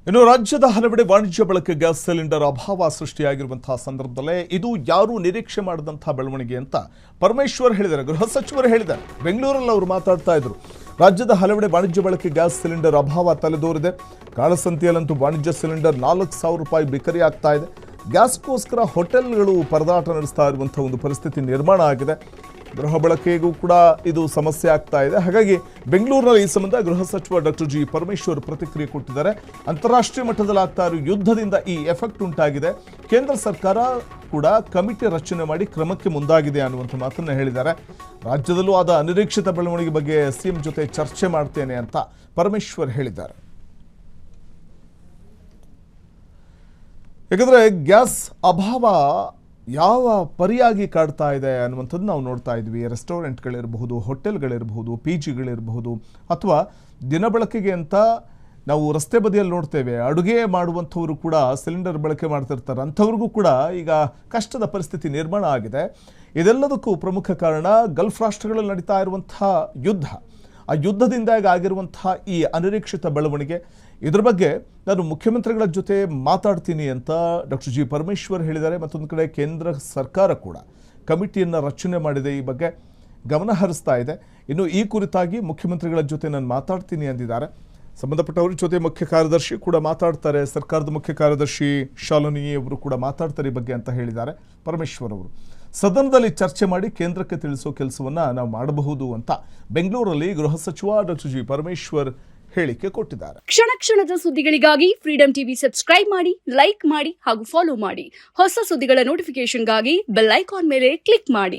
ಇನ್ನು ರಾಜ್ಯದ ಹಲವೆಡೆ ವಾಣಿಜ್ಯ ಬಳಕೆ ಗ್ಯಾಸ್ ಸಿಲಿಂಡರ್ ಅಭಾವ ಸೃಷ್ಟಿಯಾಗಿರುವಂತಹ ಸಂದರ್ಭದಲ್ಲೇ ಇದು ಯಾರೂ ನಿರೀಕ್ಷೆ ಮಾಡದಂತಹ ಬೆಳವಣಿಗೆ ಅಂತ ಪರಮೇಶ್ವರ್ ಹೇಳಿದ್ದಾರೆ. ಗೃಹ ಸಚಿವರು ಹೇಳಿದ್ದಾರೆ. ಬೆಂಗಳೂರಲ್ಲಿ ಅವರು ಮಾತಾಡ್ತಾ ಇದ್ರು. ರಾಜ್ಯದ ಹಲವೆಡೆ ವಾಣಿಜ್ಯ ಬಳಕೆ ಗ್ಯಾಸ್ ಸಿಲಿಂಡರ್ ಅಭಾವ ತಲೆದೋರಿದೆ. ಕಾಳಸಂತೆಯಲ್ಲಂತೂ ವಾಣಿಜ್ಯ ಸಿಲಿಂಡರ್ 4,000 ರೂಪಾಯಿ ಬಿಕರಿ ಆಗ್ತಾ ಇದೆ. ಗ್ಯಾಸ್ಗೋಸ್ಕರ ಹೋಟೆಲ್ಗಳು ಪರದಾಟ ನಡೆಸ್ತಾ ಇರುವಂತಹ ಒಂದು ಪರಿಸ್ಥಿತಿ ನಿರ್ಮಾಣ ಆಗಿದೆ. ಗೃಹ ಬಳಕೆಗೂ ಕೂಡ ಇದು ಸಮಸ್ಯೆ ಆಗ್ತಾ ಇದೆ. ಹಾಗಾಗಿ ಬೆಂಗಳೂರಿನಲ್ಲಿ ಈ ಸಂಬಂಧ ಗೃಹ ಸಚಿವ ಡಾಕ್ಟರ್ ಜಿ ಪರಮೇಶ್ವರ್ ಪ್ರತಿಕ್ರಿಯೆ ಕೊಟ್ಟಿದ್ದಾರೆ. ಅಂತಾರಾಷ್ಟ್ರೀಯ ಮಟ್ಟದಲ್ಲಿ ಆಗ್ತಾ ಇರೋ ಯುದ್ಧದಿಂದ ಈ ಎಫೆಕ್ಟ್ ಉಂಟಾಗಿದೆ. ಕೇಂದ್ರ ಸರ್ಕಾರ ಕೂಡ ಕಮಿಟಿ ರಚನೆ ಮಾಡಿ ಕ್ರಮಕ್ಕೆ ಮುಂದಾಗಿದೆ ಅನ್ನುವಂಥ ಮಾತನ್ನು ಹೇಳಿದ್ದಾರೆ. ರಾಜ್ಯದಲ್ಲೂ ಆದ ಅನಿರೀಕ್ಷಿತ ಬೆಳವಣಿಗೆ ಬಗ್ಗೆ ಸಿಎಂ ಜೊತೆ ಚರ್ಚೆ ಮಾಡ್ತೇನೆ ಅಂತ ಪರಮೇಶ್ವರ್ ಹೇಳಿದ್ದಾರೆ. ಯಾಕಂದರೆ ಗ್ಯಾಸ್ ಅಭಾವ ಯಾವ ಪರಿಯಾಗಿ ಕಾಡ್ತಾ ಇದೆ ಅನ್ನುವಂಥದ್ದು ನಾವು ನೋಡ್ತಾ ಇದ್ವಿ. ರೆಸ್ಟೋರೆಂಟ್ಗಳಿರಬಹುದು, ಹೋಟೆಲ್ಗಳಿರಬಹುದು, ಪಿ ಜಿಗಳಿರಬಹುದು, ಅಥವಾ ದಿನಬಳಕೆಗೆ ಅಂತ ನಾವು ರಸ್ತೆ ಬದಿಯಲ್ಲಿ ನೋಡ್ತೇವೆ ಅಡುಗೆ ಮಾಡುವಂಥವರು ಕೂಡ ಸಿಲಿಂಡರ್ ಬಳಕೆ ಮಾಡ್ತಿರ್ತಾರೆ. ಅಂಥವ್ರಿಗೂ ಕೂಡ ಈಗ ಕಷ್ಟದ ಪರಿಸ್ಥಿತಿ ನಿರ್ಮಾಣ ಆಗಿದೆ. ಇದೆಲ್ಲದಕ್ಕೂ ಪ್ರಮುಖ ಕಾರಣ ಗಲ್ಫ್ ರಾಷ್ಟ್ರಗಳಲ್ಲಿ ನಡೀತಾ ಇರುವಂತಹ ಯುದ್ಧ. ಆ ಯುದ್ಧದಿಂದಾಗಿ ಆಗಿರುವಂತಹ ಈ ಅನಿರೀಕ್ಷಿತ ಬೆಳವಣಿಗೆ, ಇದ್ರ ಬಗ್ಗೆ ನಾನು ಮುಖ್ಯಮಂತ್ರಿಗಳ ಜೊತೆ ಮಾತಾಡ್ತೀನಿ ಅಂತ ಡಾಕ್ಟರ್ ಜಿ ಪರಮೇಶ್ವರ್ ಹೇಳಿದ್ದಾರೆ. ಮತ್ತೊಂದು ಕಡೆ ಕೇಂದ್ರ ಸರ್ಕಾರ ಕೂಡ ಕಮಿಟಿಯನ್ನು ರಚನೆ ಮಾಡಿದೆ, ಈ ಬಗ್ಗೆ ಗಮನ ಹರಿಸ್ತಾ ಇದೆ. ಇನ್ನು ಈ ಕುರಿತಾಗಿ ಮುಖ್ಯಮಂತ್ರಿಗಳ ಜೊತೆ ನಾನು ಮಾತಾಡ್ತೀನಿ ಅಂದಿದ್ದಾರೆ. ಸಂಬಂಧಪಟ್ಟವ್ರ ಜೊತೆ ಮುಖ್ಯ ಕಾರ್ಯದರ್ಶಿ ಕೂಡ ಮಾತಾಡ್ತಾರೆ. ಸರ್ಕಾರದ ಮುಖ್ಯ ಕಾರ್ಯದರ್ಶಿ ಶಾಲಿನಿ ಅವರು ಕೂಡ ಮಾತಾಡ್ತಾರೆ ಈ ಬಗ್ಗೆ ಅಂತ ಹೇಳಿದ್ದಾರೆ ಪರಮೇಶ್ವರ್ ಅವರು. ಸದನದಲ್ಲಿ ಚರ್ಚೆ ಮಾಡಿ ಕೇಂದ್ರಕ್ಕೆ ತಿಳಿಸೋ ಕೆಲಸವನ್ನು ನಾವು ಮಾಡಬಹುದು ಅಂತ ಬೆಂಗಳೂರಲ್ಲಿ ಗೃಹ ಸಚಿವ ಡಾಕ್ಟರ್ ಜಿ ಪರಮೇಶ್ವರ್ ಹೇಳಿಕೆ ಕೊಟ್ಟಿದ್ದಾರೆ. ಕ್ಷಣ ಕ್ಷಣದ ಸುದ್ದಿಗಳಿಗಾಗಿ ಫ್ರೀಡಂ ಟಿವಿ ಸಬ್ಸ್ಕ್ರೈಬ್ ಮಾಡಿ, ಲೈಕ್ ಮಾಡಿ ಹಾಗೂ ಫಾಲೋ ಮಾಡಿ. ಹೊಸ ಸುದ್ದಿಗಳ ನೋಟಿಫಿಕೇಶನ್ಗಾಗಿ ಬೆಲ್ ಐಕಾನ್ ಮೇಲೆ ಕ್ಲಿಕ್ ಮಾಡಿ.